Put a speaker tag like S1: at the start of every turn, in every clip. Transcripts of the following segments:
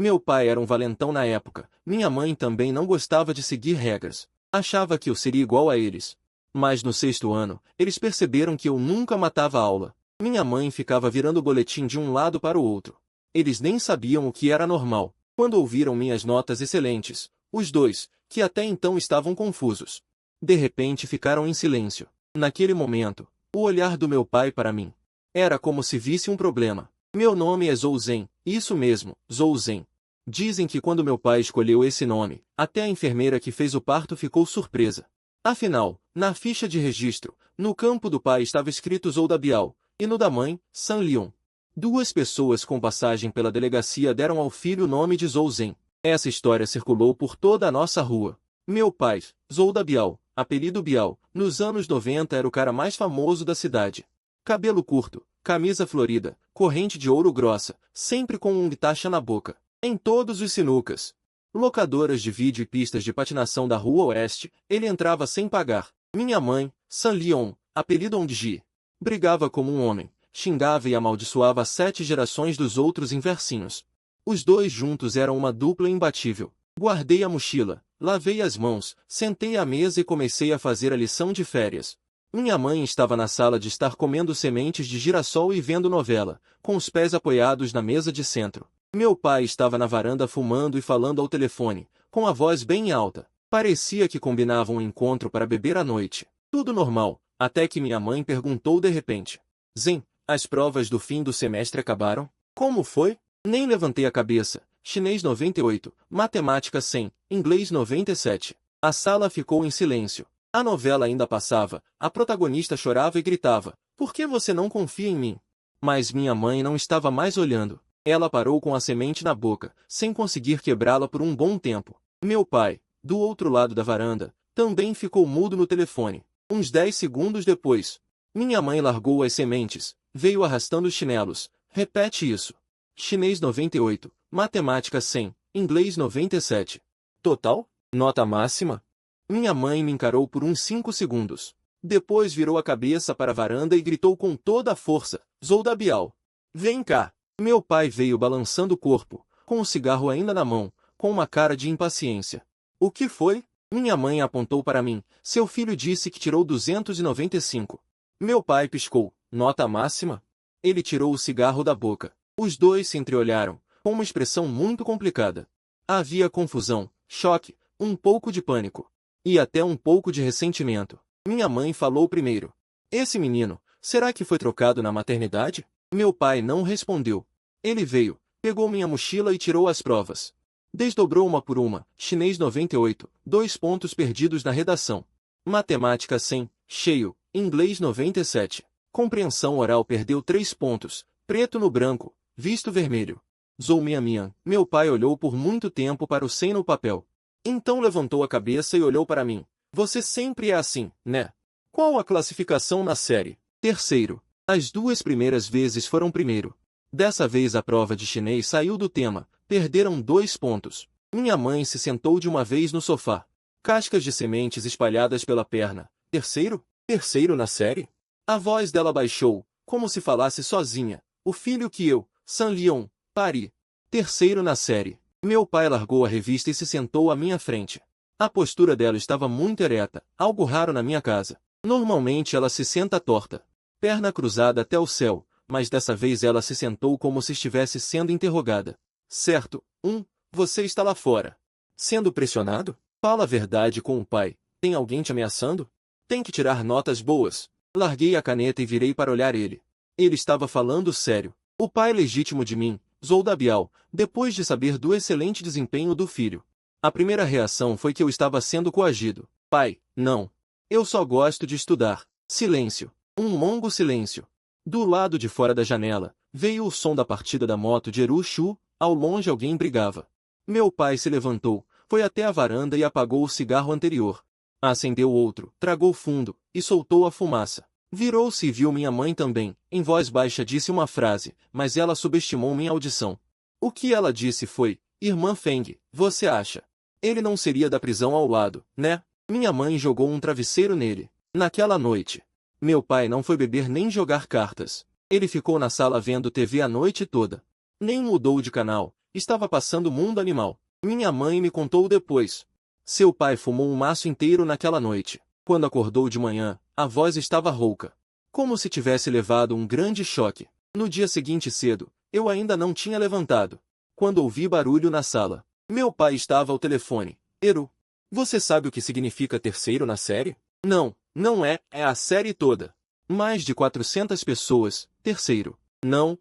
S1: Meu pai era um valentão na época, minha mãe também não gostava de seguir regras. Achava que eu seria igual a eles. Mas no 6º ano, eles perceberam que eu nunca matava a aula. Minha mãe ficava virando o boletim de um lado para o outro. Eles nem sabiam o que era normal. Quando ouviram minhas notas excelentes, os dois, que até então estavam confusos, de repente ficaram em silêncio. Naquele momento, o olhar do meu pai para mim era como se visse um problema. Meu nome é Zhou-Zhen, isso mesmo, Zhou-Zhen. Dizem que quando meu pai escolheu esse nome, até a enfermeira que fez o parto ficou surpresa. Afinal, na ficha de registro, no campo do pai estava escrito Zhou da Biao, e no da mãe, San Lion. Duas pessoas com passagem pela delegacia deram ao filho o nome de Zhou-Zhen. Essa história circulou por toda a nossa rua. Meu pai, Zhou da Biao, apelido Biao, nos anos 90 era o cara mais famoso da cidade. Cabelo curto, camisa florida, corrente de ouro grossa, sempre com um taxa na boca. Em todos os sinucas, locadoras de vídeo e pistas de patinação da Rua Oeste, ele entrava sem pagar. Minha mãe, San Lion, apelido Ondji, brigava como um homem, xingava e amaldiçoava 7 gerações dos outros inversinhos. Os dois juntos eram uma dupla imbatível. Guardei a mochila, lavei as mãos, sentei à mesa e comecei a fazer a lição de férias. Minha mãe estava na sala de estar comendo sementes de girassol e vendo novela, com os pés apoiados na mesa de centro. Meu pai estava na varanda fumando e falando ao telefone, com a voz bem alta. Parecia que combinavam um encontro para beber à noite. Tudo normal, até que minha mãe perguntou de repente: Zen, as provas do fim do semestre acabaram? Como foi? Nem levantei a cabeça. Chinês 98, matemática 100, inglês 97. A sala ficou em silêncio. A novela ainda passava, a protagonista chorava e gritava: Por que você não confia em mim? Mas minha mãe não estava mais olhando. Ela parou com a semente na boca, sem conseguir quebrá-la por um bom tempo. Meu pai, do outro lado da varanda, também ficou mudo no telefone. Uns 10 segundos depois, minha mãe largou as sementes, veio arrastando os chinelos. Repete isso. Chinês 98, matemática 100, inglês 97. Total? Nota máxima? Minha mãe me encarou por uns 5 segundos. Depois virou a cabeça para a varanda e gritou com toda a força: Zhou da Biao, vem cá! Meu pai veio balançando o corpo, com o cigarro ainda na mão, com uma cara de impaciência. O que foi? Minha mãe apontou para mim. Seu filho disse que tirou 295. Meu pai piscou. Nota máxima? Ele tirou o cigarro da boca. Os dois se entreolharam, com uma expressão muito complicada. Havia confusão, choque, um pouco de pânico. E até um pouco de ressentimento. Minha mãe falou primeiro: Esse menino, será que foi trocado na maternidade? Meu pai não respondeu. Ele veio, pegou minha mochila e tirou as provas. Desdobrou uma por uma. Chinês 98, 2 pontos perdidos na redação. Matemática 100, cheio. Inglês 97. Compreensão oral perdeu 3 pontos. Preto no branco, visto vermelho. Zhou Mian. Meu pai olhou por muito tempo para o 100 no papel. Então levantou a cabeça e olhou para mim. Você sempre é assim, né? Qual a classificação na série? Terceiro. As 2 primeiras vezes foram primeiro. Dessa vez a prova de chinês saiu do tema. Perderam 2 pontos. Minha mãe se sentou de uma vez no sofá. Cascas de sementes espalhadas pela perna. Terceiro? Terceiro na série? A voz dela baixou, como se falasse sozinha. O filho que eu, San Lion, pari. Terceiro na série. Meu pai largou a revista e se sentou à minha frente. A postura dela estava muito ereta, algo raro na minha casa. Normalmente ela se senta torta, perna cruzada até o céu, mas dessa vez ela se sentou como se estivesse sendo interrogada. Certo, você está lá fora. Sendo pressionado? Fala a verdade com o pai. Tem alguém te ameaçando? Tem que tirar notas boas. Larguei a caneta e virei para olhar ele. Ele estava falando sério. O pai legítimo de mim, Zhou da Biao, depois de saber do excelente desempenho do filho. A primeira reação foi que eu estava sendo coagido. Pai, não. Eu só gosto de estudar. Silêncio. Um longo silêncio. Do lado de fora da janela, veio o som da partida da moto de Eru Shu. Ao longe alguém brigava. Meu pai se levantou, foi até a varanda e apagou o cigarro anterior. Acendeu outro, tragou fundo, e soltou a fumaça. Virou-se e viu minha mãe também. Em voz baixa disse uma frase, mas ela subestimou minha audição. O que ela disse foi: Irmã Feng, você acha? Ele não seria da prisão ao lado, né? Minha mãe jogou um travesseiro nele. Naquela noite, meu pai não foi beber nem jogar cartas. Ele ficou na sala vendo TV a noite toda. Nem mudou de canal, estava passando Mundo Animal. Minha mãe me contou depois. Seu pai fumou um maço inteiro naquela noite. Quando acordou de manhã, a voz estava rouca, como se tivesse levado um grande choque. No dia seguinte cedo, eu ainda não tinha levantado, quando ouvi barulho na sala. Meu pai estava ao telefone. Eru, você sabe o que significa terceiro na série? Não, não é a série toda. Mais de 400 pessoas, terceiro. Não,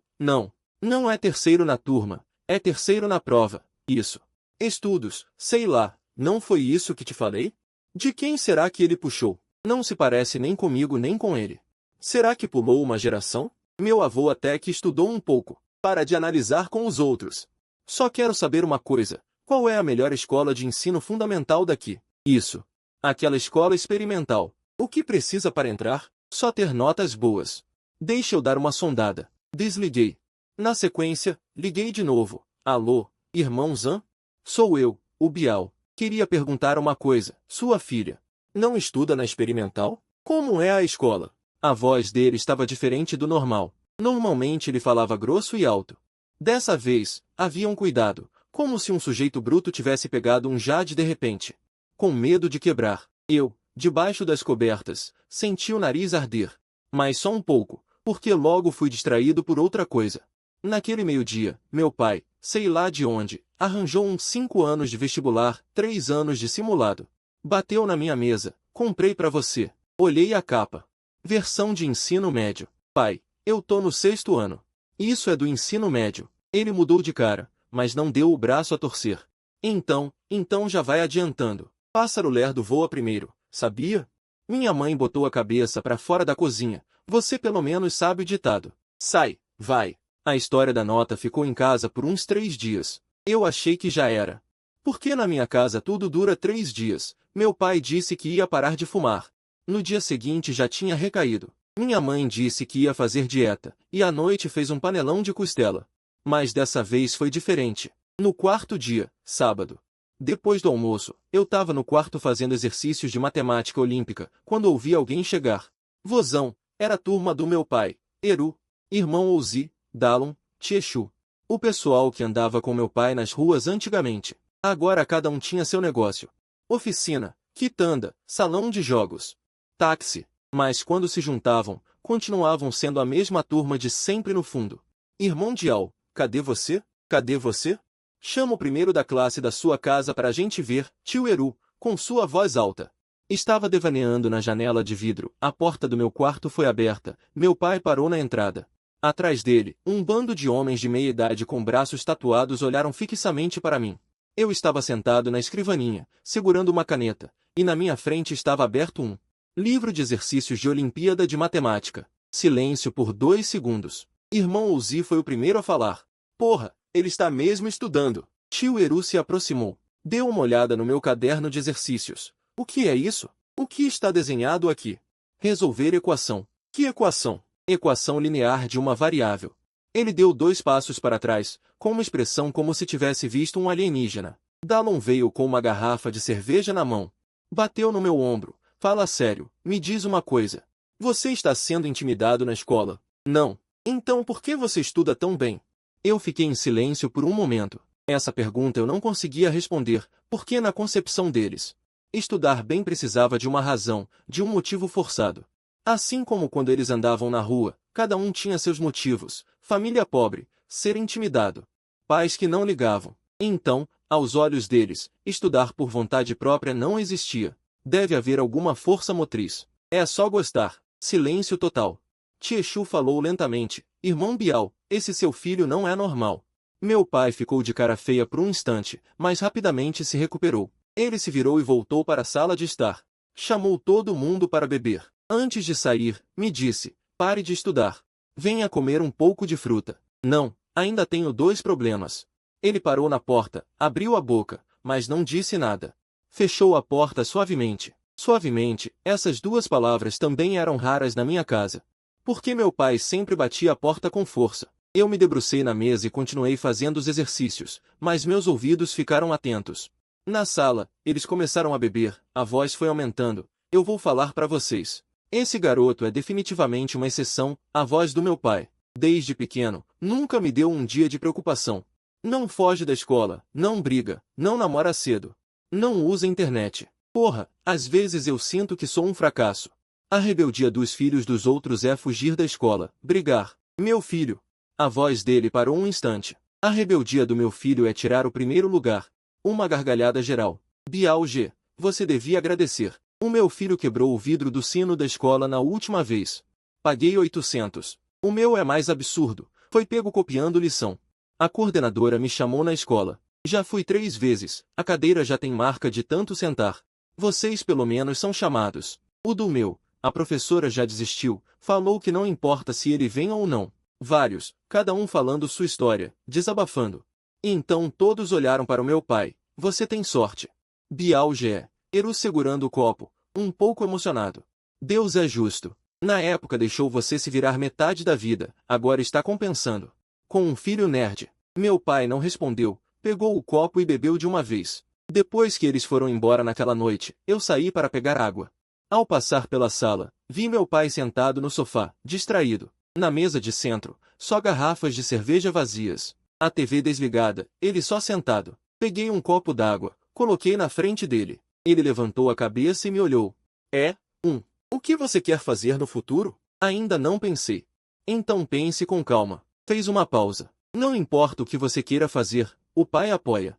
S1: não é terceiro na turma, é terceiro na prova, isso. Estudos, sei lá, não foi isso que te falei? De quem será que ele puxou? Não se parece nem comigo nem com ele. Será que pulou uma geração? Meu avô até que estudou um pouco, para de analisar com os outros. Só quero saber uma coisa, qual é a melhor escola de ensino fundamental daqui? Isso. Aquela escola experimental. O que precisa para entrar? Só ter notas boas. Deixa eu dar uma sondada. Desliguei. Na sequência, liguei de novo. Alô, irmão Zan? Sou eu, o Bial. Queria perguntar uma coisa. Sua filha não estuda na experimental? Como é a escola? A voz dele estava diferente do normal. Normalmente ele falava grosso e alto. Dessa vez, havia um cuidado, como se um sujeito bruto tivesse pegado um jade de repente. Com medo de quebrar, eu, debaixo das cobertas, senti o nariz arder. Mas só um pouco, porque logo fui distraído por outra coisa. Naquele meio-dia, meu pai, sei lá de onde, arranjou uns 5 anos de vestibular, 3 anos de simulado. Bateu na minha mesa. Comprei pra você. Olhei a capa. Versão de ensino médio. Pai, eu tô no 6º ano. Isso é do ensino médio. Ele mudou de cara, mas não deu o braço a torcer. Então já vai adiantando. Pássaro lerdo voa primeiro, sabia? Minha mãe botou a cabeça pra fora da cozinha. Você pelo menos sabe o ditado. Sai, vai. A história da nota ficou em casa por uns 3 dias. Eu achei que já era. Porque na minha casa tudo dura 3 dias. Meu pai disse que ia parar de fumar. No dia seguinte já tinha recaído. Minha mãe disse que ia fazer dieta, e à noite fez um panelão de costela. Mas dessa vez foi diferente. No 4º dia, sábado, depois do almoço, eu estava no quarto fazendo exercícios de matemática olímpica, quando ouvi alguém chegar. Vozão, era a turma do meu pai, Eru, irmão Ouzi, Dalon, Tiechu. O pessoal que andava com meu pai nas ruas antigamente. Agora cada um tinha seu negócio. Oficina, quitanda, salão de jogos, táxi. Mas quando se juntavam, continuavam sendo a mesma turma de sempre no fundo. Irmão Dial, cadê você? Cadê você? Chama o primeiro da classe da sua casa para a gente ver, tio Eru, com sua voz alta. Estava devaneando na janela de vidro, a porta do meu quarto foi aberta, meu pai parou na entrada. Atrás dele, um bando de homens de meia-idade com braços tatuados olharam fixamente para mim. Eu estava sentado na escrivaninha, segurando uma caneta, e na minha frente estava aberto um livro de exercícios de Olimpíada de Matemática. Silêncio por 2 segundos. Irmão Ouzi foi o primeiro a falar. Porra, ele está mesmo estudando. Tio Eru se aproximou. Deu uma olhada no meu caderno de exercícios. O que é isso? O que está desenhado aqui? Resolver equação. Que equação? Equação linear de uma variável. Ele deu 2 passos para trás, com uma expressão como se tivesse visto um alienígena. Dalon veio com uma garrafa de cerveja na mão. Bateu no meu ombro. Fala sério, me diz uma coisa. Você está sendo intimidado na escola? Não. Então por que você estuda tão bem? Eu fiquei em silêncio por um momento. Essa pergunta eu não conseguia responder, porque na concepção deles, estudar bem precisava de uma razão, de um motivo forçado. Assim como quando eles andavam na rua, cada um tinha seus motivos, família pobre, ser intimidado, pais que não ligavam. Então, aos olhos deles, estudar por vontade própria não existia. Deve haver alguma força motriz. É só gostar. Silêncio total. Tiechu falou lentamente. Irmão Bial, esse seu filho não é normal. Meu pai ficou de cara feia por um instante, mas rapidamente se recuperou. Ele se virou e voltou para a sala de estar. Chamou todo mundo para beber. Antes de sair, me disse, pare de estudar. Venha comer um pouco de fruta. Não, ainda tenho 2 problemas. Ele parou na porta, abriu a boca, mas não disse nada. Fechou a porta suavemente. Suavemente, essas 2 palavras também eram raras na minha casa. Porque meu pai sempre batia a porta com força. Eu me debrucei na mesa e continuei fazendo os exercícios, mas meus ouvidos ficaram atentos. Na sala, eles começaram a beber, a voz foi aumentando. Eu vou falar para vocês. Esse garoto é definitivamente uma exceção, a voz do meu pai. Desde pequeno, nunca me deu um dia de preocupação. Não foge da escola, não briga, não namora cedo. Não usa internet. Porra, às vezes eu sinto que sou um fracasso. A rebeldia dos filhos dos outros é fugir da escola, brigar. Meu filho. A voz dele parou um instante. A rebeldia do meu filho é tirar o primeiro lugar. Uma gargalhada geral. Bial G. Você devia agradecer. O meu filho quebrou o vidro do sino da escola na última vez. Paguei 800. O meu é mais absurdo. Foi pego copiando lição. A coordenadora me chamou na escola. Já fui 3 vezes. A cadeira já tem marca de tanto sentar. Vocês pelo menos são chamados. O do meu. A professora já desistiu. Falou que não importa se ele vem ou não. Vários, cada um falando sua história, desabafando. Então todos olharam para o meu pai. Você tem sorte. Bial G. Eru segurando o copo, um pouco emocionado. Deus é justo. Na época deixou você se virar metade da vida, agora está compensando. Com um filho nerd. Meu pai não respondeu, pegou o copo e bebeu de uma vez. Depois que eles foram embora naquela noite, eu saí para pegar água. Ao passar pela sala, vi meu pai sentado no sofá, distraído. Na mesa de centro, só garrafas de cerveja vazias. A TV desligada, ele só sentado. Peguei um copo d'água, coloquei na frente dele. Ele levantou a cabeça e me olhou. O que você quer fazer no futuro? Ainda não pensei. Então pense com calma. Fez uma pausa. Não importa o que você queira fazer, o pai apoia.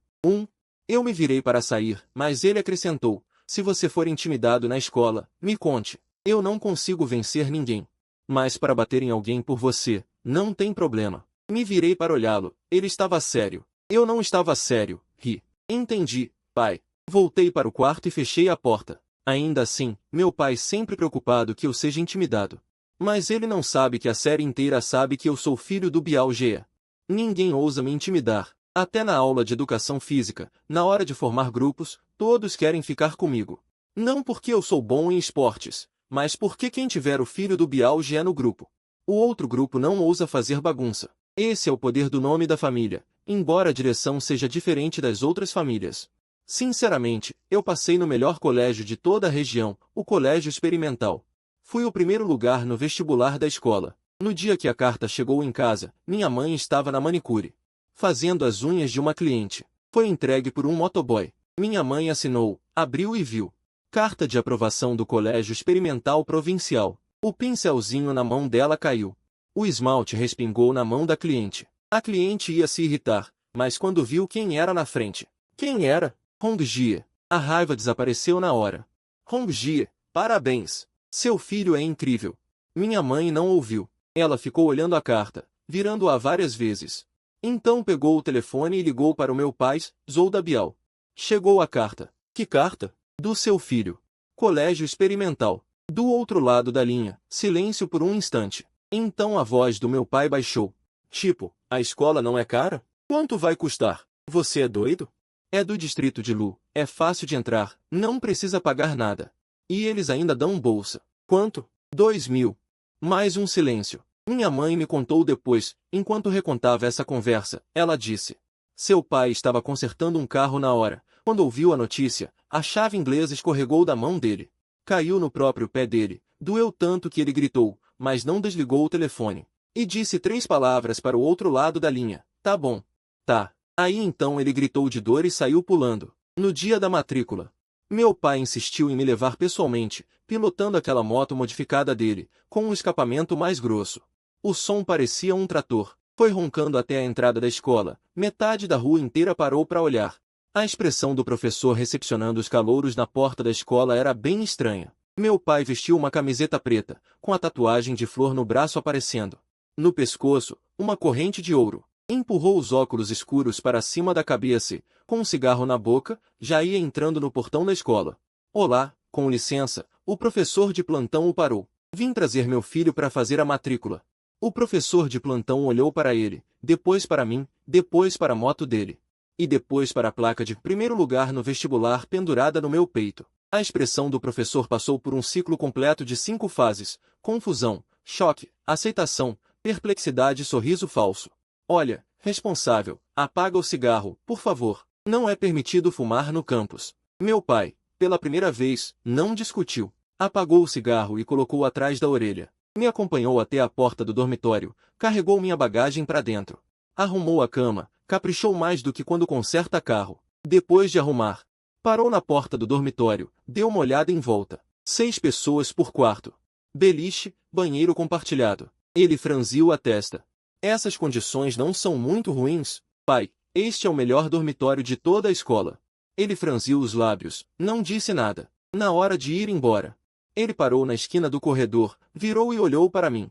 S1: Eu me virei para sair, mas ele acrescentou. Se você for intimidado na escola, me conte. Eu não consigo vencer ninguém. Mas para bater em alguém por você, não tem problema. Me virei para olhá-lo. Ele estava sério. Eu não estava sério. Ri. Entendi, pai. Voltei para o quarto e fechei a porta. Ainda assim, meu pai sempre preocupado que eu seja intimidado. Mas ele não sabe que a série inteira sabe que eu sou filho do Bial Gea. Ninguém ousa me intimidar. Até na aula de educação física, na hora de formar grupos, todos querem ficar comigo. Não porque eu sou bom em esportes, mas porque quem tiver o filho do Bial Gea no grupo. O outro grupo não ousa fazer bagunça. Esse é o poder do nome da família, embora a direção seja diferente das outras famílias. Sinceramente, eu passei no melhor colégio de toda a região, o Colégio Experimental. Fui o primeiro lugar no vestibular da escola. No dia que a carta chegou em casa, minha mãe estava na manicure, fazendo as unhas de uma cliente. Foi entregue por um motoboy. Minha mãe assinou, abriu e viu. Carta de aprovação do Colégio Experimental Provincial. O pincelzinho na mão dela caiu. O esmalte respingou na mão da cliente. A cliente ia se irritar, mas quando viu quem era na frente. Quem era? Hongjie. A raiva desapareceu na hora. Hongjie, parabéns. Seu filho é incrível. Minha mãe não ouviu. Ela ficou olhando a carta, virando-a várias vezes. Então pegou o telefone e ligou para o meu pai, Zolda Bial. Chegou a carta. Que carta? Do seu filho. Colégio Experimental. Do outro lado da linha, silêncio por um instante. Então a voz do meu pai baixou. Tipo, a escola não é cara? Quanto vai custar? Você é doido? É do distrito de Lu, é fácil de entrar, não precisa pagar nada. E eles ainda dão bolsa. Quanto? 2.000. Mais um silêncio. Minha mãe me contou depois, enquanto recontava essa conversa, ela disse. Seu pai estava consertando um carro na hora. Quando ouviu a notícia, a chave inglesa escorregou da mão dele. Caiu no próprio pé dele, doeu tanto que ele gritou, mas não desligou o telefone. E disse 3 palavras para o outro lado da linha. Tá bom. Tá. Aí então ele gritou de dor e saiu pulando. No dia da matrícula. Meu pai insistiu em me levar pessoalmente, pilotando aquela moto modificada dele, com um escapamento mais grosso. O som parecia um trator. Foi roncando até a entrada da escola. Metade da rua inteira parou para olhar. A expressão do professor recepcionando os calouros na porta da escola era bem estranha. Meu pai vestiu uma camiseta preta, com a tatuagem de flor no braço aparecendo. No pescoço, uma corrente de ouro. Empurrou os óculos escuros para cima da cabeça e, com um cigarro na boca, já ia entrando no portão da escola. Olá, com licença, o professor de plantão o parou. Vim trazer meu filho para fazer a matrícula. O professor de plantão olhou para ele, depois para mim, depois para a moto dele. E depois para a placa de primeiro lugar no vestibular pendurada no meu peito. A expressão do professor passou por um ciclo completo de 5 fases: confusão, choque, aceitação, perplexidade e sorriso falso. Olha, responsável, apaga o cigarro, por favor. Não é permitido fumar no campus. Meu pai, pela primeira vez, não discutiu. Apagou o cigarro e colocou atrás da orelha. Me acompanhou até a porta do dormitório, carregou minha bagagem para dentro. Arrumou a cama, Caprichou mais do que quando conserta carro. Depois de arrumar, parou na porta do dormitório, deu uma olhada em volta. 6 pessoas por quarto. Beliche, banheiro compartilhado. Ele franziu a testa. Essas condições não são muito ruins, pai. Este é o melhor dormitório de toda a escola. Ele franziu os lábios, não disse nada. Na hora de ir embora, ele parou na esquina do corredor, virou e olhou para mim.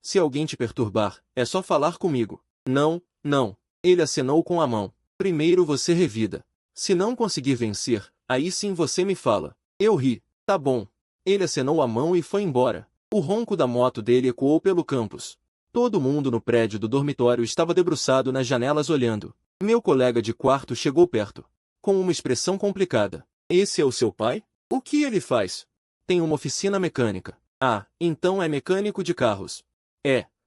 S1: Se alguém te perturbar, é só falar comigo. Não, não. Ele acenou com a mão. Primeiro você revida. Se não conseguir vencer, aí sim você me fala. Eu ri. Tá bom. Ele acenou a mão e foi embora. O ronco da moto dele ecoou pelo campus. Todo mundo no prédio do dormitório estava debruçado nas janelas olhando. Meu colega de quarto chegou perto, com uma expressão complicada. Esse é o seu pai? O que ele faz? Tem uma oficina mecânica. Ah, então é mecânico de carros.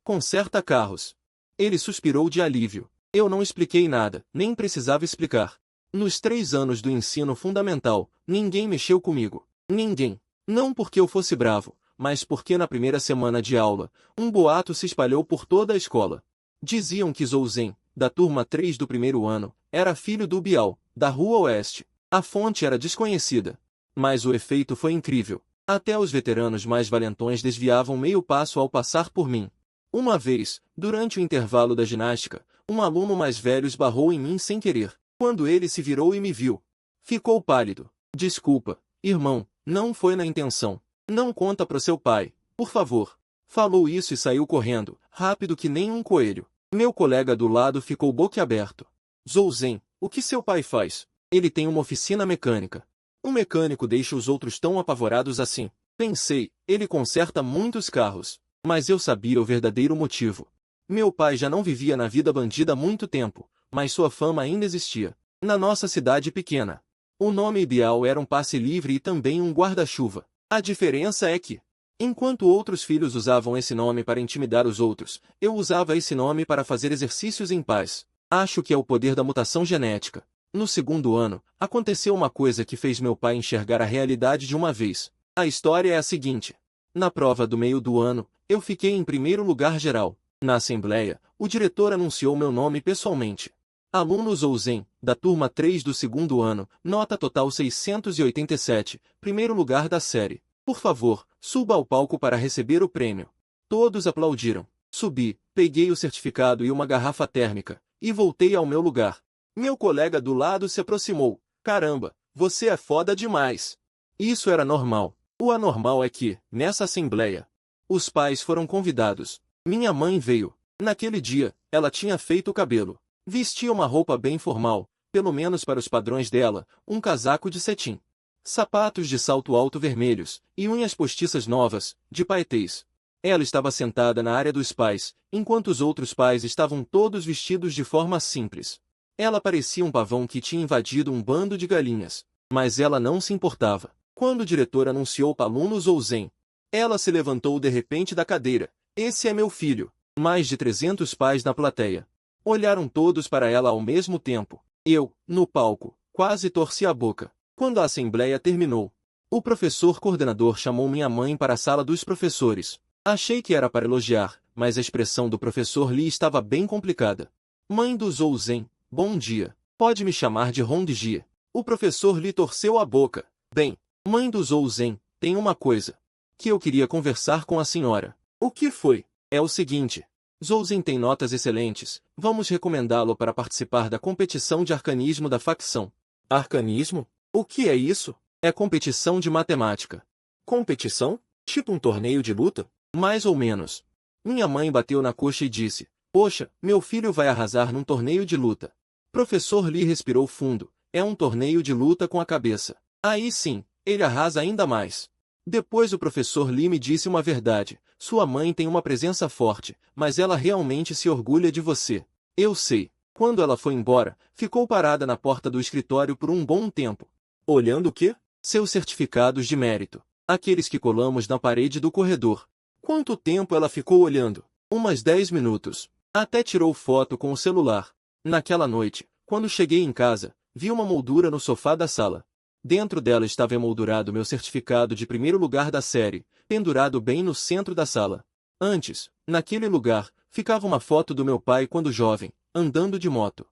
S1: Conserta carros. Ele suspirou de alívio. Eu não expliquei nada, nem precisava explicar. Nos 3 anos do ensino fundamental, ninguém mexeu comigo. Ninguém. Não porque eu fosse bravo, mas porque na primeira semana de aula, um boato se espalhou por toda a escola. Diziam que Zouzen, da turma 3 do primeiro ano, era filho do Bial, da Rua Oeste. A fonte era desconhecida. Mas o efeito foi incrível. Até os veteranos mais valentões desviavam meio passo ao passar por mim. Uma vez, durante o intervalo da ginástica, um aluno mais velho esbarrou em mim sem querer. Quando ele se virou e me viu, ficou pálido. Desculpa, irmão, não foi na intenção. Não conta pro seu pai, por favor. Falou isso e saiu correndo, rápido que nem um coelho. Meu colega do lado ficou boquiaberto. Zouzen, o que seu pai faz? Ele tem uma oficina mecânica. Um mecânico deixa os outros tão apavorados assim. Pensei, ele conserta muitos carros. Mas eu sabia o verdadeiro motivo. Meu pai já não vivia na vida bandida há muito tempo, mas sua fama ainda existia. Na nossa cidade pequena. O nome ideal era um passe livre e também um guarda-chuva. A diferença é que, enquanto outros filhos usavam esse nome para intimidar os outros, eu usava esse nome para fazer exercícios em paz. Acho que é o poder da mutação genética. No segundo ano, aconteceu uma coisa que fez meu pai enxergar a realidade de uma vez. A história é a seguinte. Na prova do meio do ano, eu fiquei em primeiro lugar geral. Na assembleia, o diretor anunciou meu nome pessoalmente. Aluno Zouzen, da turma 3 do segundo ano, nota total 687, primeiro lugar da série. Por favor, suba ao palco para receber o prêmio. Todos aplaudiram. Subi, peguei o certificado e uma garrafa térmica, e voltei ao meu lugar. Meu colega do lado se aproximou. Caramba, você é foda demais. Isso era normal. O anormal é que, nessa assembleia, os pais foram convidados. Minha mãe veio. Naquele dia, ela tinha feito o cabelo. Vestia uma roupa bem formal, pelo menos para os padrões dela, um casaco de cetim. Sapatos de salto alto vermelhos, e unhas postiças novas, de paetês. Ela estava sentada na área dos pais, enquanto os outros pais estavam todos vestidos de forma simples. Ela parecia um pavão que tinha invadido um bando de galinhas, mas ela não se importava. Quando o diretor anunciou para aluno Zouzen, ela se levantou de repente da cadeira. Esse é meu filho. Mais de 300 pais na plateia. Olharam todos para ela ao mesmo tempo. Eu, no palco, quase torci a boca. Quando a assembleia terminou, o professor coordenador chamou minha mãe para a sala dos professores. Achei que era para elogiar, mas a expressão do professor Lee estava bem complicada. Mãe do Zouzen, bom dia. Pode me chamar de Rondigia. O professor Lee torceu a boca. Bem, mãe do Zouzen, tem uma coisa que eu queria conversar com a senhora. O que foi? É o seguinte. Zouzen tem notas excelentes. Vamos recomendá-lo para participar da competição de arcanismo da facção. Arcanismo? O que é isso? É competição de matemática. Competição? Tipo um torneio de luta? Mais ou menos. Minha mãe bateu na coxa e disse, poxa, meu filho vai arrasar num torneio de luta. Professor Lee respirou fundo. É um torneio de luta com a cabeça. Aí sim, ele arrasa ainda mais. Depois o professor Lee me disse uma verdade. Sua mãe tem uma presença forte, mas ela realmente se orgulha de você. Eu sei. Quando ela foi embora, ficou parada na porta do escritório por um bom tempo. Olhando o quê? Seus certificados de mérito. Aqueles que colamos na parede do corredor. Quanto tempo ela ficou olhando? Umas 10 minutos. Até tirou foto com o celular. Naquela noite, quando cheguei em casa, vi uma moldura no sofá da sala. Dentro dela estava emoldurado meu certificado de primeiro lugar da série, pendurado bem no centro da sala. Antes, naquele lugar, ficava uma foto do meu pai quando jovem, andando de moto.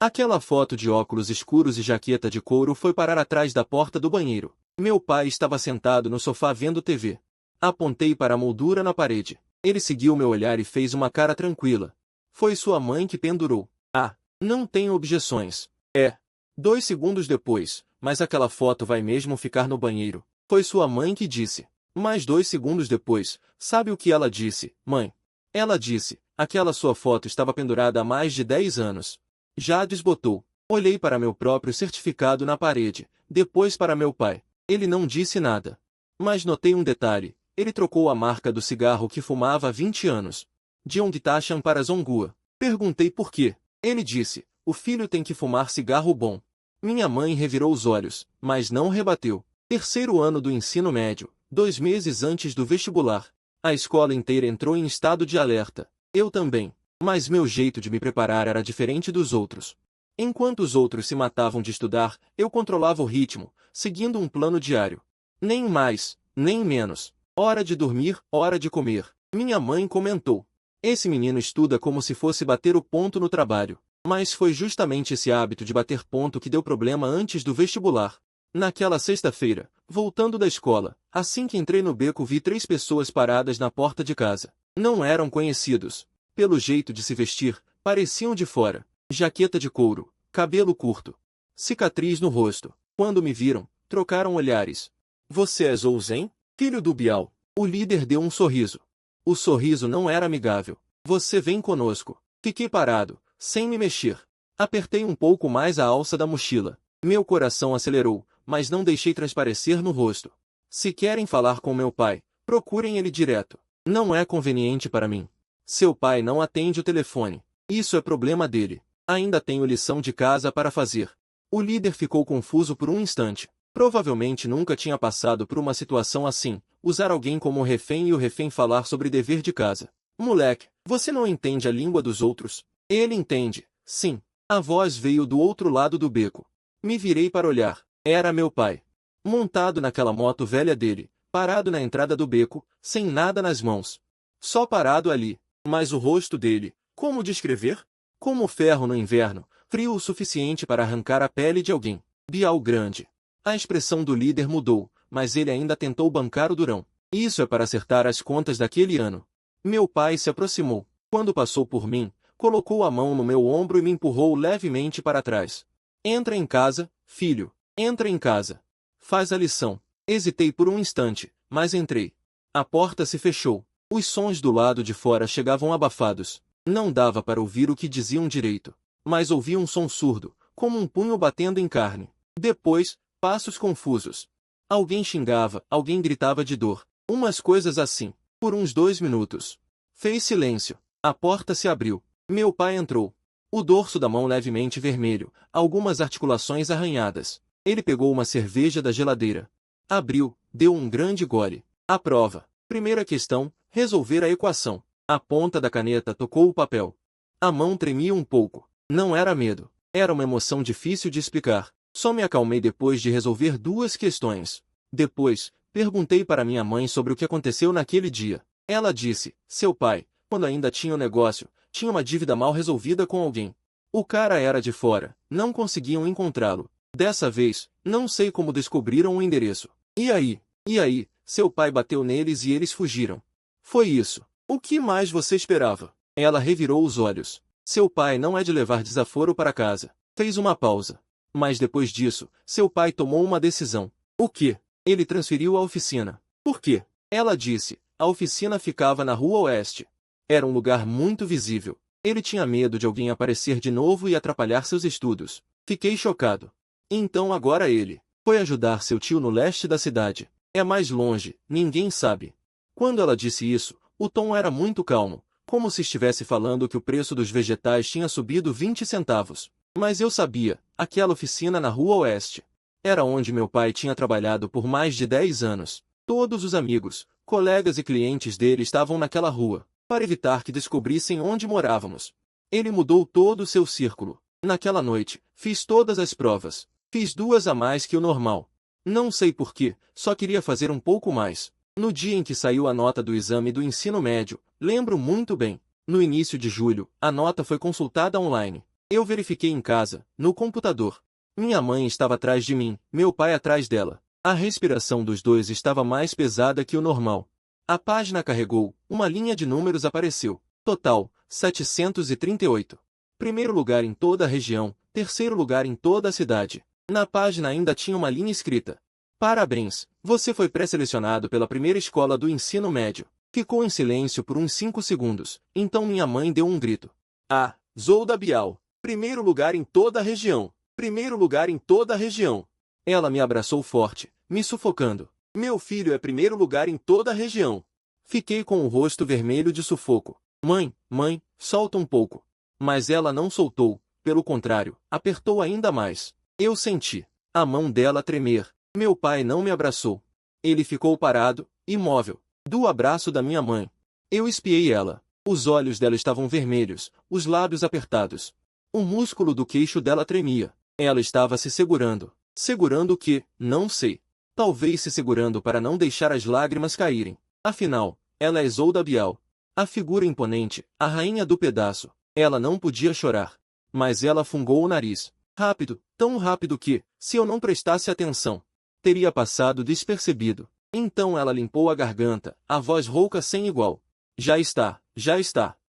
S1: Aquela foto de óculos escuros e jaqueta de couro foi parar atrás da porta do banheiro. Meu pai estava sentado no sofá vendo TV. Apontei para a moldura na parede. Ele seguiu meu olhar e fez uma cara tranquila. Foi sua mãe que pendurou. Ah, não tenho objeções. É. 2 segundos depois, mas aquela foto vai mesmo ficar no banheiro. Foi sua mãe que disse. Mais 2 segundos depois, sabe o que ela disse, mãe? Ela disse, aquela sua foto estava pendurada há mais de 10 anos. Já desbotou. Olhei para meu próprio certificado na parede, depois para meu pai. Ele não disse nada. Mas notei um detalhe. Ele trocou a marca do cigarro que fumava há 20 anos. De onde taxam para Zongua? Perguntei por quê. Ele disse, o filho tem que fumar cigarro bom. Minha mãe revirou os olhos, mas não rebateu. Terceiro ano do ensino médio, 2 meses antes do vestibular. A escola inteira entrou em estado de alerta. Eu também. Mas meu jeito de me preparar era diferente dos outros. Enquanto os outros se matavam de estudar, eu controlava o ritmo, seguindo um plano diário. Nem mais, nem menos. Hora de dormir, hora de comer. Minha mãe comentou. Esse menino estuda como se fosse bater o ponto no trabalho. Mas foi justamente esse hábito de bater ponto que deu problema antes do vestibular. Naquela sexta-feira, voltando da escola, assim que entrei no beco vi 3 pessoas paradas na porta de casa. Não eram conhecidos. Pelo jeito de se vestir, pareciam de fora. Jaqueta de couro, cabelo curto. Cicatriz no rosto. Quando me viram, trocaram olhares. Você é Zouzen? Filho do Bial. O líder deu um sorriso. O sorriso não era amigável. Você vem conosco. Fiquei parado, sem me mexer. Apertei um pouco mais a alça da mochila. Meu coração acelerou, mas não deixei transparecer no rosto. Se querem falar com meu pai, procurem ele direto. Não é conveniente para mim. Seu pai não atende o telefone. Isso é problema dele. Ainda tenho lição de casa para fazer. O líder ficou confuso por um instante. Provavelmente nunca tinha passado por uma situação assim, usar alguém como refém e o refém falar sobre dever de casa. Moleque, você não entende a língua dos outros? Ele entende, sim. A voz veio do outro lado do beco. Me virei para olhar. Era meu pai. Montado naquela moto velha dele, parado na entrada do beco, sem nada nas mãos. Só parado ali. Mas o rosto dele, como descrever? Como ferro no inverno, frio o suficiente para arrancar a pele de alguém. Bial grande. A expressão do líder mudou, mas ele ainda tentou bancar o durão. Isso é para acertar as contas daquele ano. Meu pai se aproximou. Quando passou por mim, colocou a mão no meu ombro e me empurrou levemente para trás. Entra em casa, filho. Entra em casa. Faz a lição. Hesitei por um instante, mas entrei. A porta se fechou. Os sons do lado de fora chegavam abafados. Não dava para ouvir o que diziam direito. Mas ouvi um som surdo, como um punho batendo em carne. Depois, passos confusos. Alguém xingava, alguém gritava de dor. Umas coisas assim. Por uns 2 minutos. Fez silêncio. A porta se abriu. Meu pai entrou. O dorso da mão levemente vermelho, algumas articulações arranhadas. Ele pegou uma cerveja da geladeira. Abriu, deu um grande gole. A prova. Primeira questão, resolver a equação. A ponta da caneta tocou o papel. A mão tremia um pouco. Não era medo. Era uma emoção difícil de explicar. Só me acalmei depois de resolver 2 questões. Depois, perguntei para minha mãe sobre o que aconteceu naquele dia. Ela disse, seu pai, quando ainda tinha o negócio, tinha uma dívida mal resolvida com alguém. O cara era de fora, não conseguiam encontrá-lo. Dessa vez, não sei como descobriram o endereço. E aí, seu pai bateu neles e eles fugiram. Foi isso. O que mais você esperava? Ela revirou os olhos. Seu pai não é de levar desaforo para casa. Fez uma pausa. Mas depois disso, seu pai tomou uma decisão. O quê? Ele transferiu a oficina. Por quê? Ela disse, a oficina ficava na Rua Oeste. Era um lugar muito visível. Ele tinha medo de alguém aparecer de novo e atrapalhar seus estudos. Fiquei chocado. Então agora ele foi ajudar seu tio no leste da cidade. É mais longe, ninguém sabe. Quando ela disse isso, o tom era muito calmo, como se estivesse falando que o preço dos vegetais tinha subido 20 centavos. Mas eu sabia, aquela oficina na Rua Oeste. Era onde meu pai tinha trabalhado por mais de 10 anos. Todos os amigos, colegas e clientes dele estavam naquela rua, para evitar que descobrissem onde morávamos. Ele mudou todo o seu círculo. Naquela noite, fiz todas as provas. Fiz 2 a mais que o normal. Não sei porquê, só queria fazer um pouco mais. No dia em que saiu a nota do exame do ensino médio, lembro muito bem. No início de julho, a nota foi consultada online. Eu verifiquei em casa, no computador. Minha mãe estava atrás de mim, meu pai atrás dela. A respiração dos dois estava mais pesada que o normal. A página carregou, uma linha de números apareceu. Total, 738. Primeiro lugar em toda a região, terceiro lugar em toda a cidade. Na página ainda tinha uma linha escrita: parabéns, você foi pré-selecionado pela primeira escola do ensino médio. Ficou em silêncio por uns 5 segundos, então minha mãe deu um grito. Ah, Zolda Bial. Primeiro lugar em toda a região. Primeiro lugar em toda a região. Ela me abraçou forte, me sufocando. Meu filho é primeiro lugar em toda a região. Fiquei com o rosto vermelho de sufoco. Mãe, solta um pouco. Mas ela não soltou, pelo contrário, apertou ainda mais. Eu senti a mão dela tremer. Meu pai não me abraçou. Ele ficou parado, imóvel, do abraço da minha mãe. Eu espiei ela. Os olhos dela estavam vermelhos, os lábios apertados. O músculo do queixo dela tremia. Ela estava se segurando. Segurando o quê? Não sei. Talvez se segurando para não deixar as lágrimas caírem. Afinal, ela é Zolda Bial. A figura imponente, a rainha do pedaço. Ela não podia chorar. Mas ela fungou o nariz. Rápido, tão rápido que, se eu não prestasse atenção, teria passado despercebido. Então ela limpou a garganta, a voz rouca sem igual. Já está.